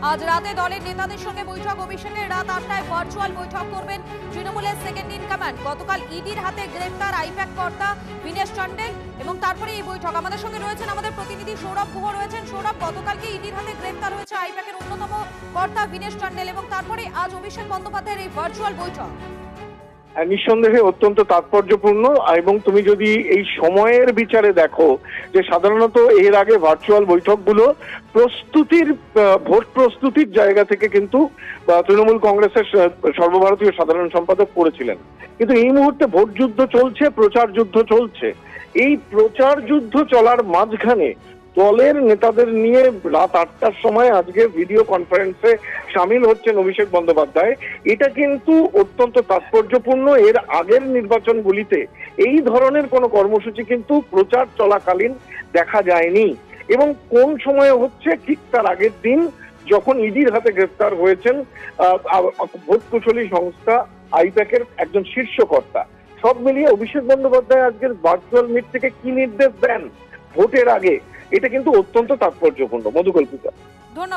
আজ রাতে দলের নেতাদের সঙ্গে বৈঠক। অভিষেকের রাত 8টায় ভার্চুয়াল বৈঠক করবেন তৃণমূলের সেকেন্ড ইন কমান্ড। গতকাল ইডির হাতে গ্রেফতার আইপ্যাক কর্তা বিনেশ চন্ডেল এবং তারপরে এই বৈঠক। আমাদের সঙ্গে রয়েছেন আমাদের প্রতিনিধি সৌরভ গুহ রয়েছেন। সৌরভ, গতকালকে ইডির হাতে গ্রেফতার হয়েছে আইপ্যাকের অন্যতম কর্তা বিনেশ চন্ডেল এবং তারপরে আজ অভিষেক বন্দ্যোপাধ্যায়ের এই ভার্চুয়াল বৈঠক। নিঃসন্দেহে অত্যন্ত তাৎপর্যপূর্ণ। এবং তুমি যদি এই সময়ের বিচারে দেখো যে সাধারণত এর আগে ভার্চুয়াল বৈঠকগুলো প্রস্তুতির ভোট প্রস্তুতির জায়গা থেকে কিন্তু তৃণমূল কংগ্রেসের সর্বভারতীয় সাধারণ সম্পাদক করেছিলেন, কিন্তু এই মুহূর্তে ভোট যুদ্ধ চলছে, প্রচার যুদ্ধ চলছে। এই প্রচার যুদ্ধ চলার মাঝখানে দলের নেতাদের নিয়ে রাত 8টার সময় আজকে ভিডিও কনফারেন্সে সামিল হচ্ছেন অভিষেক বন্দ্যোপাধ্যায়। এটা কিন্তু অত্যন্ত তাৎপর্যপূর্ণ। এর আগের নির্বাচনগুলিতে এই ধরনের কোনো কর্মসূচি কিন্তু প্রচার চলাকালীন দেখা যায়নি। এবং কোন সময়ে হচ্ছে, ঠিক তার আগের দিন যখন ইডির হাতে গ্রেফতার হয়েছেন ভোট কুশলী সংস্থা আইপ্যাকের একজন শীর্ষকর্তা। সব মিলিয়ে অভিষেক বন্দ্যোপাধ্যায় আজকের ভার্চুয়াল মিট থেকে কি নির্দেশ দেন ভোটের আগে, এটা কিন্তু অত্যন্ত তাৎপর্যপূর্ণ। মধুকল্পিতা।